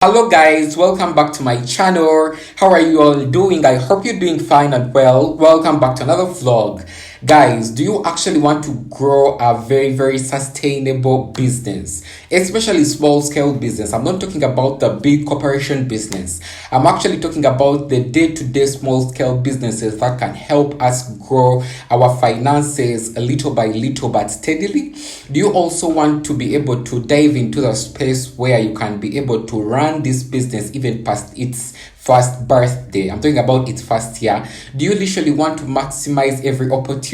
Hello guys, welcome back to my channel. How are you all doing? I hope you're doing fine and well. Welcome back to another vlog. Guys, do you actually want to grow a very sustainable business, especially small scale business? I'm not talking about the big corporation business. I'm actually talking about the day-to-day small scale businesses that can help us grow our finances a little by little but steadily. Do you also want to be able to dive into the space where you can be able to run this business even past its first birthday? I'm talking about its first year. Do you literally want to maximize every opportunity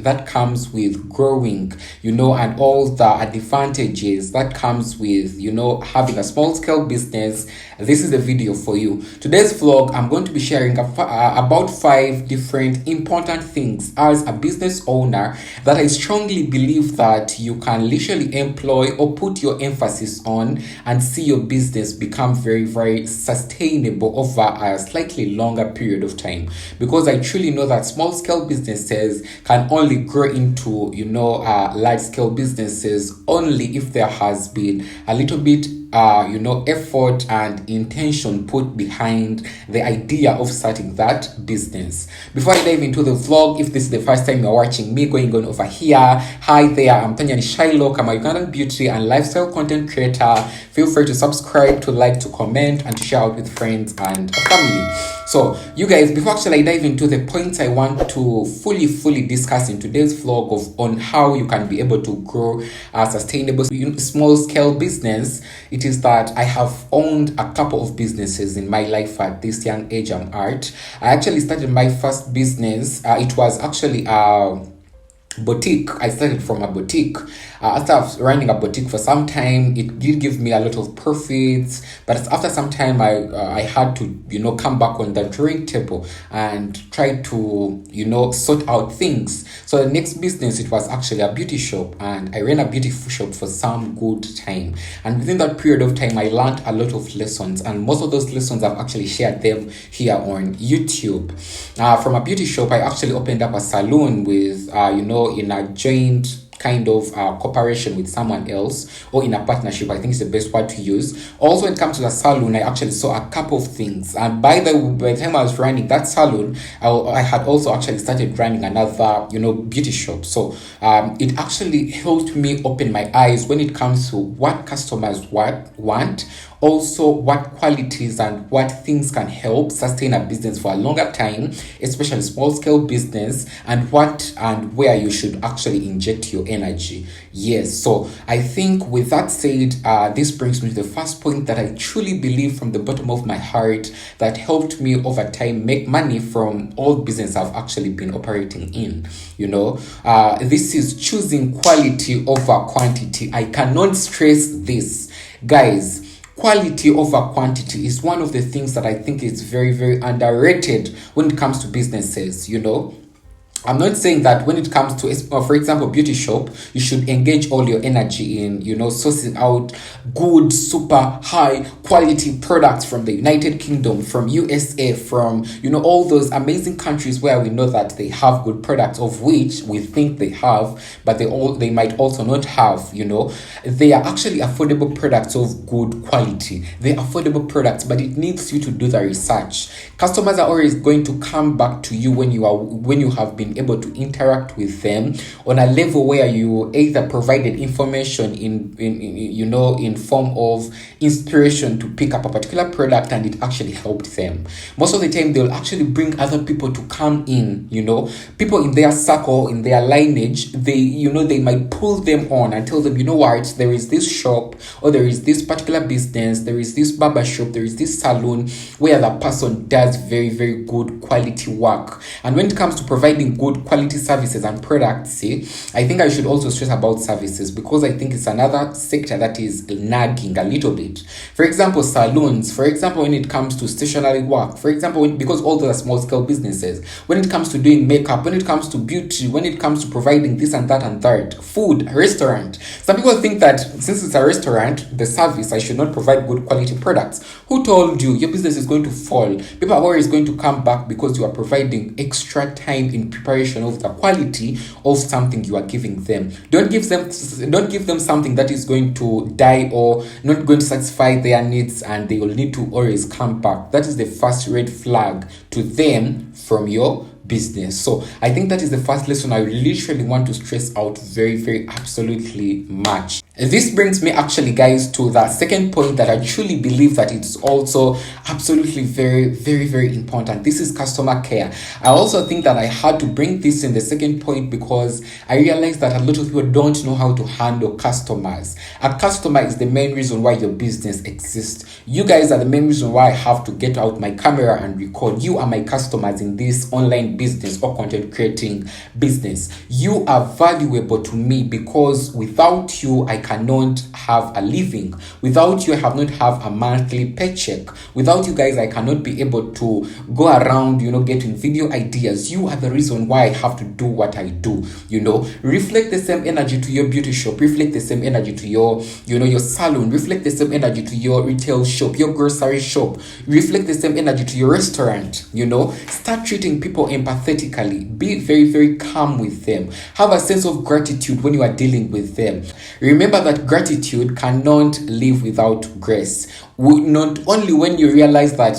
that comes with growing, and all the advantages that comes with, having a small scale business? This is the video for you. Today's vlog, I'm going to be sharing about 5 different important things as a business owner that I strongly believe that you can literally employ or put your emphasis on and see your business become very sustainable over a slightly longer period of time, because I truly know that small scale businesses can only grow into large scale businesses only if there has been a little bit effort and intention put behind the idea of starting that business. Before I dive into the vlog, if this is the first time you're watching me, going on over here, hi there, I'm tanyanishailoc. I'm a Ugandan beauty and lifestyle content creator. Feel free to subscribe, to like, to comment, and to share out with friends and family. So you guys, before actually I dive into the points I want to fully discuss in today's vlog on how you can be able to grow a sustainable small scale business, it is that I have owned a couple of businesses in my life at this young age I'm at. I actually started my first business. It was actually boutique. I started from a boutique. After running a boutique for some time, it did give me a lot of profits, but after some time I had to come back on the drawing table and try to sort out things. So the next business, it was actually a beauty shop, and I ran a beauty shop for some good time, and within that period of time I learned a lot of lessons, and most of those lessons I've actually shared them here on YouTube. From a beauty shop, I actually opened up a salon with in a joint kind of cooperation with someone else, or in a partnership, I think is the best word to use. Also, when it comes to the salon, I actually saw a couple of things, and by the time I was running that salon, I had also actually started running another beauty shop. So it actually helped me open my eyes when it comes to what customers want, also what qualities and what things can help sustain a business for a longer time, especially small scale business, and what and where you should actually inject your energy. Yes, so I think with that said, this brings me to the first point that I truly believe from the bottom of my heart that helped me over time make money from all business I've actually been operating in. This is choosing quality over quantity. I cannot stress this, guys. Quality over quantity is one of the things that I think is very underrated when it comes to businesses. I'm not saying that when it comes to, for example, beauty shop, you should engage all your energy in, sourcing out good, super high quality products from the United Kingdom, from USA, from, all those amazing countries where we know that they have good products, of which we think they have, but they might also not have. They are actually affordable products of good quality. They're affordable products, but it needs you to do the research. Customers are always going to come back to you when you have been able to interact with them on a level where you either provided information in form of inspiration to pick up a particular product, and it actually helped them. Most of the time they'll actually bring other people to come in, people in their circle, in their lineage. They might pull them on and tell them, what, there is this shop, or there is this particular business, there is this barber shop, there is this salon where the person does very good quality work. And when it comes to providing good quality services and products, I think I should also stress about services, because I think it's another sector that is nagging a little bit. For example, salons, for example, when it comes to stationery work, for example, because all those are small scale businesses, when it comes to doing makeup, when it comes to beauty, when it comes to providing this and that and third, food, restaurant. Some people think that since it's a restaurant, the service, I should not provide good quality products. Who told you your business is going to fall? People are always going to come back because you are providing extra time in preparation of the quality of something you are giving them. Don't give them something that is going to die or not going to satisfy their needs, and they will need to always come back. That is the first red flag to them from your business. So I think that is the first lesson I literally want to stress out very absolutely much. This brings me actually, guys, to the second point that I truly believe that it's also absolutely very important. This is customer care. I also think that I had to bring this in the second point because I realized that a lot of people don't know how to handle customers. A customer is the main reason why your business exists. You guys are the main reason why I have to get out my camera and record. You are my customers in this online business or content creating business. You are valuable to me because without you, I cannot have a living. Without you, I have not have a monthly paycheck. Without you guys, I cannot be able to go around, getting video ideas. You are the reason why I have to do what I do. Reflect the same energy to your beauty shop. Reflect the same energy to your, your salon. Reflect the same energy to your retail shop, your grocery shop. Reflect the same energy to your restaurant. Start treating people empathetically. Be very calm with them. Have a sense of gratitude when you are dealing with them. Remember that gratitude cannot live without grace. Not only when you realize that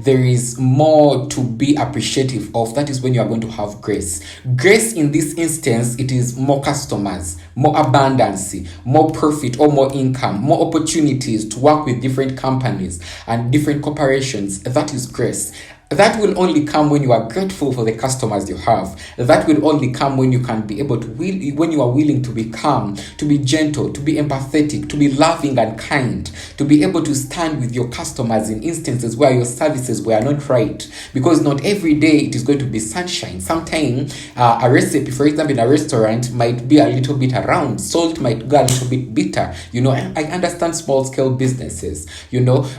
there is more to be appreciative of, that is when you are going to have grace. Grace in this instance, it is more customers, more abundance, more profit or more income, more opportunities to work with different companies and different corporations. That is grace. That will only come when you are grateful for the customers you have. That will only come when you can be able to when you are willing to be calm, to be gentle, to be empathetic, to be loving and kind, to be able to stand with your customers in instances where your services were not right. Because not every day it is going to be sunshine. Sometimes a recipe, for example, in a restaurant might be a little bit around. Salt might go a little bit bitter. I understand small scale businesses,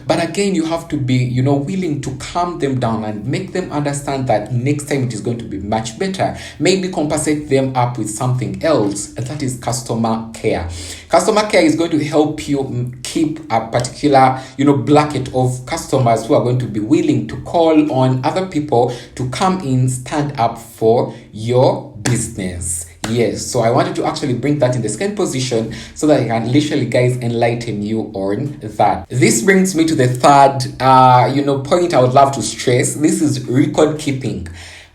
but again, you have to be, willing to calm them down and make them understand that next time it is going to be much better. Maybe compensate them up with something else. That is customer care. Customer care is going to help you keep a particular, bracket of customers who are going to be willing to call on other people to come in, stand up for your business. Yes, so I wanted to actually bring that in the second position so that I can literally, guys, enlighten you on that. This brings me to the third, point I would love to stress. This is record keeping.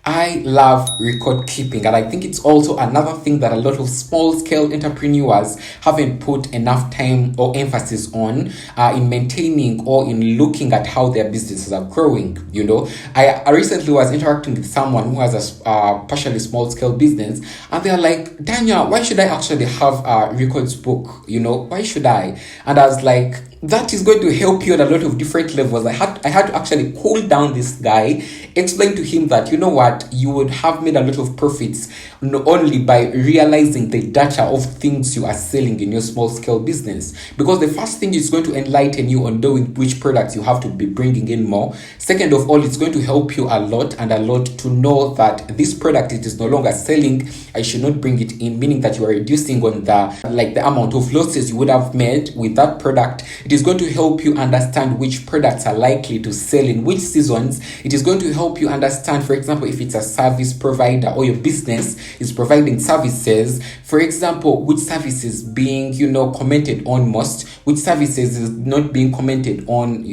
I love record keeping, and I think it's also another thing that a lot of small scale entrepreneurs haven't put enough time or emphasis on in maintaining or in looking at how their businesses are growing. I recently was interacting with someone who has a partially small scale business, and they're like, Tanya, why should I actually have a records book? Why should I? And I was like, that is going to help you at a lot of different levels. I had to actually cool down this guy, explain to him that, you would have made a lot of profits not only by realizing the data of things you are selling in your small scale business. Because the first thing is going to enlighten you on knowing which products you have to be bringing in more. Second of all, it's going to help you a lot to know that this product, it is no longer selling. I should not bring it in, meaning that you are reducing on the amount of losses you would have made with that product. It is going to help you understand which products are likely to sell in which seasons. It is going to help you understand, for example, if it's a service provider or your business is providing services, for example, which services being, commented on most, which services is not being commented on,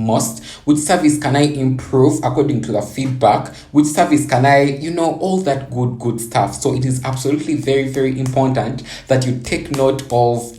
most, which service can I improve according to the feedback, which service can I, all that good stuff. So it is absolutely very important that you take note of,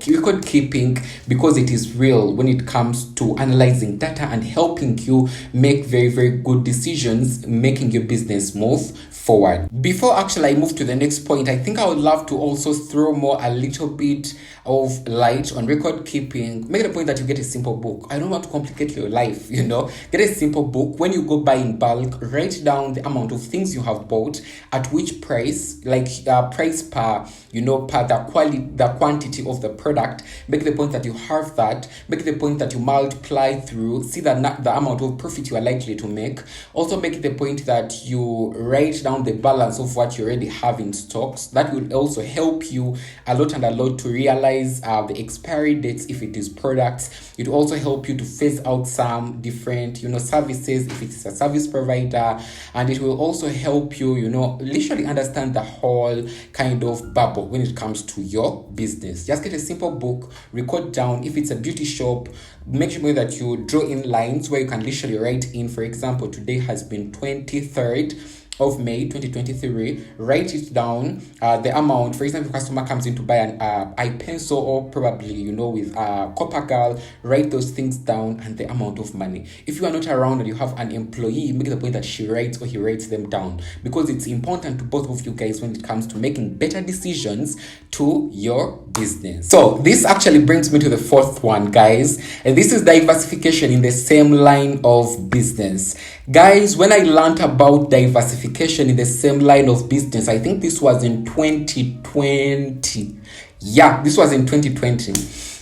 record keeping, because it is real when it comes to analyzing data and helping you make very good decisions, making your business move forward. Before actually I move to the next point, I think I would love to also throw a little bit of light on record keeping. Make the point that you get a simple book. I don't want to complicate your life, Get a simple book. When you go buy in bulk, write down the amount of things you have bought, at which price, price per, per the quantity of the product. Make the point that you have that. Make the point that you multiply through, see the amount of profit you are likely to make. Also make the point that you write down down the balance of what you already have in stocks. That will also help you a lot and a lot to realize the expiry dates if it is products. It will also help you to phase out some different, services if it's a service provider, and it will also help you, literally understand the whole kind of bubble when it comes to your business. Just get a simple book, record down. If it's a beauty shop, make sure that you draw in lines where you can literally write in, for example, today has been 23rd of May 2023. Write it down, the amount. For example, if a customer comes in to buy an eye pencil, or probably with copper girl, write those things down and the amount of money. If you are not around and you have an employee, make the point that she writes or he writes them down, because it's important to both of you guys when it comes to making better decisions to your business. So this actually brings me to the fourth one, guys, and this is diversification in the same line of business. Guys, when I learned about diversification in the same line of business, I think this was in 2020. Yeah, this was in 2020.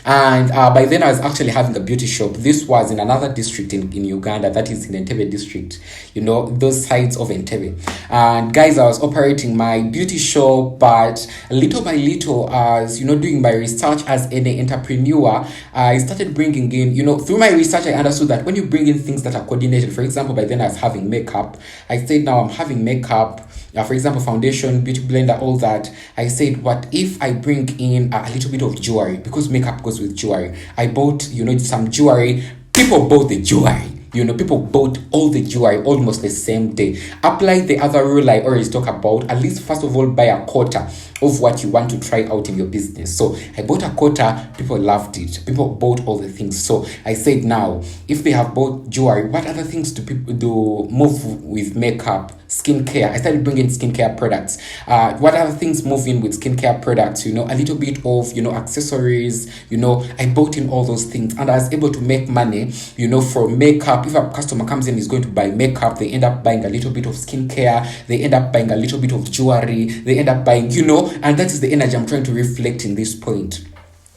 And by then I was actually having a beauty shop. This was in another district in Uganda, that is in Entebbe district, those sides of Entebbe. And guys, I was operating my beauty shop, but little by little, as doing my research as an entrepreneur, I started bringing in, through my research, I understood that when you bring in things that are coordinated, for example, by then I was having makeup. I said, now I'm having makeup, for example, foundation, beauty blender, all that. I said, what if I bring in a little bit of jewelry, because makeup goes with jewelry. I bought, some jewelry. People bought the jewelry. People bought all the jewelry almost the same day. Apply the other rule I always talk about. At least, first of all, buy a quarter of what you want to try out in your business. So I bought a quarter. People loved it. People bought all the things. So I said, now, if they have bought jewelry, what other things do people do move with makeup? Skincare. I started bringing skincare products. What other things move in with skincare products? A little bit of, accessories. I bought in all those things, and I was able to make money, for makeup. If a customer comes in, is going to buy makeup, they end up buying a little bit of skincare. They end up buying a little bit of jewelry. They end up buying, and that is the energy I'm trying to reflect in this point.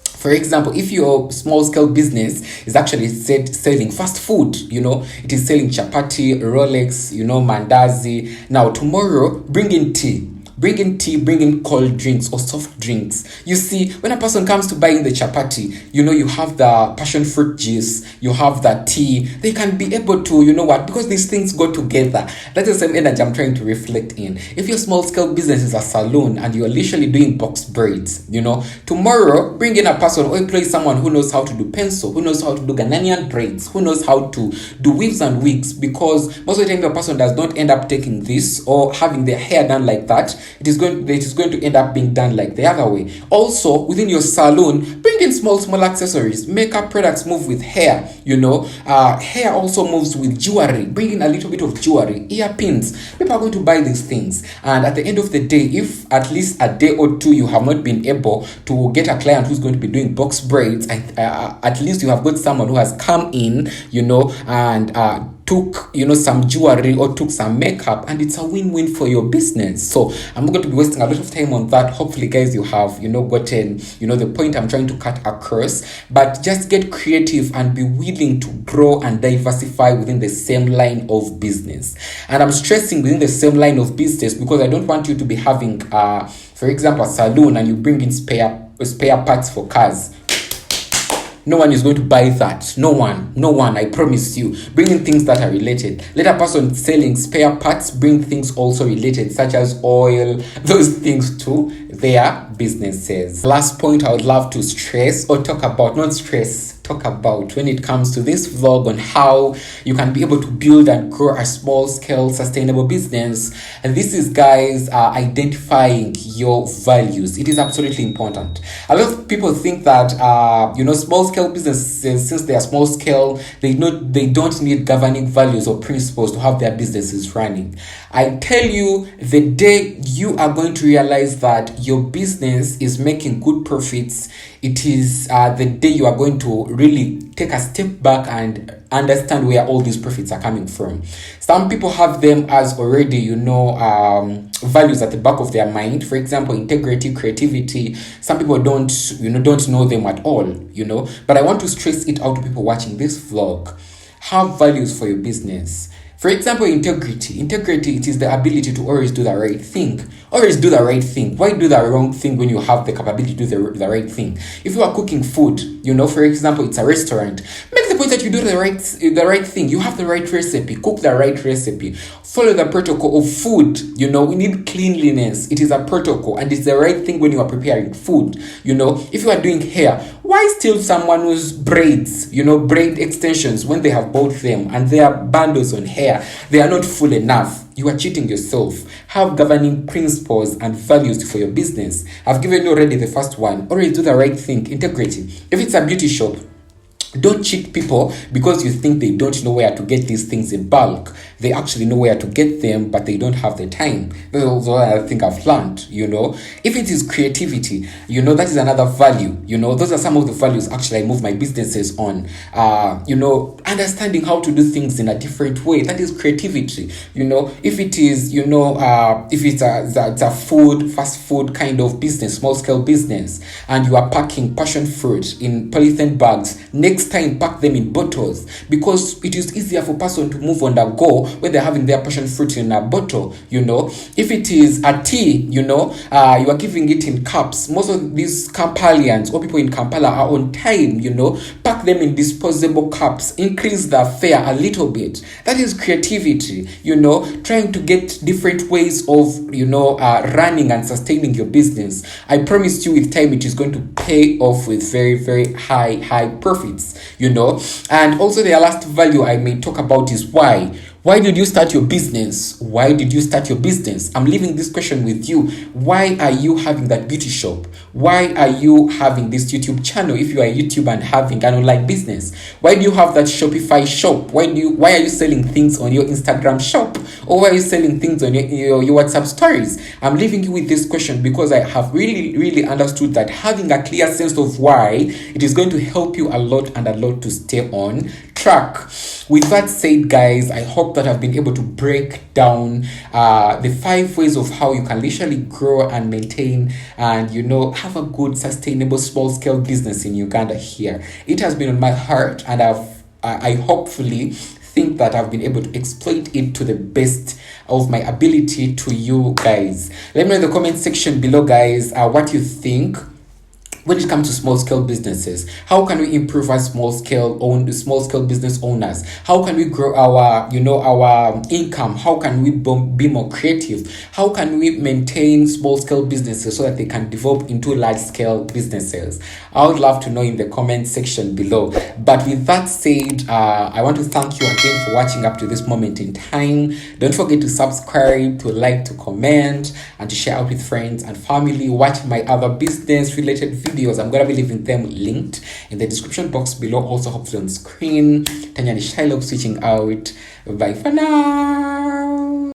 For example, if your small scale business is actually selling fast food, it is selling chapati, Rolex, mandazi. Now, tomorrow, bring in tea. Bring in cold drinks or soft drinks. You see, when a person comes to buying the chapati, you have the passion fruit juice, you have the tea. They can be able to, because these things go together. That's the same energy I'm trying to reflect in. If your small scale business is a salon and you're literally doing box braids, tomorrow bring in a person or employ someone who knows how to do pencil, who knows how to do Ghanaian braids, who knows how to do weaves and wigs, because most of the time the person does not end up taking this or having their hair done like that. It is going to end up being done like the other way. Also, within your salon, bring in small accessories. Makeup products move with hair, hair also moves with jewelry. Bring in a little bit of jewelry, earpins. People are going to buy these things. And at the end of the day, if at least a day or two you have not been able to get a client who's going to be doing box braids, and at least you have got someone who has come in, and took some jewelry or took some makeup, and it's a win-win for your business. So I'm not going to be wasting a lot of time on that. Hopefully guys, you have gotten the point I'm trying to cut across. But just get creative and be willing to grow and diversify within the same line of business. And I'm stressing within the same line of business because I don't want you to be having for example, a salon, and you bring in spare parts for cars. No one is going to buy that. No one, I promise you. Bring in things that are related. Let a person selling spare parts bring things also related, such as oil, those things to their businesses. Last point I would love to stress or talk about when it comes to this vlog on how you can be able to build and grow a small scale sustainable business. And this is, guys, identifying your values. It is absolutely important. A lot of people think that small scale businesses, since they are small scale, they don't need governing values or principles to have their businesses running. I tell you, the day you are going to realize that your business is making good profits, it is the day you are going to really take a step back and understand where all these profits are coming from. Some people have them as already, values at the back of their mind. For example, integrity, creativity. Some people don't know them at all, But I want to stress it out to people watching this vlog. Have values for your business. For example, integrity. Integrity, it is the ability to always do the right thing. Always do the right thing. Why do the wrong thing when you have the capability to do the right thing? If you are cooking food, for example, it's a restaurant, make the point that you do the right thing. You have the right recipe. Cook the right recipe. Follow the protocol of food. We need cleanliness. It is a protocol, and it's the right thing when you are preparing food. If you are doing hair, why steal someone who's braids, braid extensions when they have bought them and they are bundles on hair? They are not full enough. You are cheating yourself. Have governing principles and values for your business. I've given you already the first one. Always do the right thing. Integrity. If it's a beauty shop, don't cheat people because you think they don't know where to get these things in bulk. They actually know where to get them, but they don't have the time. That's also what I think I've learned, If it is creativity, that is another value. Those are some of the values actually I move my businesses on. Understanding how to do things in a different way. That is creativity. If it is, if it's a fast food kind of business, small scale business, and you are packing passion fruit in polythene bags, next time pack them in bottles, because it is easier for person to move on the go when they're having their passion fruit in a bottle. If it is a tea, you are giving it in cups. Most of these Kampalians or people in Kampala are on time. Pack them in disposable cups, increase the fare a little bit. That is creativity. Trying to get different ways of running and sustaining your business. I promise you, with time, it is going to pay off with very, very high profits. And also the last value I may talk about is why. Why did you start your business? Why did you start your business? I'm leaving this question with you. Why are you having that beauty shop? Why are you having this YouTube channel if you are YouTube and having an online business? Why do you have that Shopify shop? Why are you selling things on your Instagram shop? Or why are you selling things on your WhatsApp stories? I'm leaving you with this question because I have really, really understood that having a clear sense of why, it is going to help you a lot to stay on track. With that said, guys, I hope that I've been able to break down the 5 ways of how you can literally grow and maintain and have a good sustainable small scale business in Uganda here. It has been on my heart, and I hopefully think that I've been able to exploit it to the best of my ability to you guys. Let me know in the comment section below, guys, what you think. When it comes to small scale businesses, how can we improve our small scale business owners? How can we grow our income? How can we be more creative? How can we maintain small scale businesses so that they can develop into large scale businesses? I would love to know in the comment section below. But with that said, I want to thank you again for watching up to this moment in time. Don't forget to subscribe, to like, to comment, and to share out with friends and family. Watch my other business related videos. I'm going to be leaving them linked in the description box below, also hopefully on screen. Tanyanishailoc switching out. Bye for now.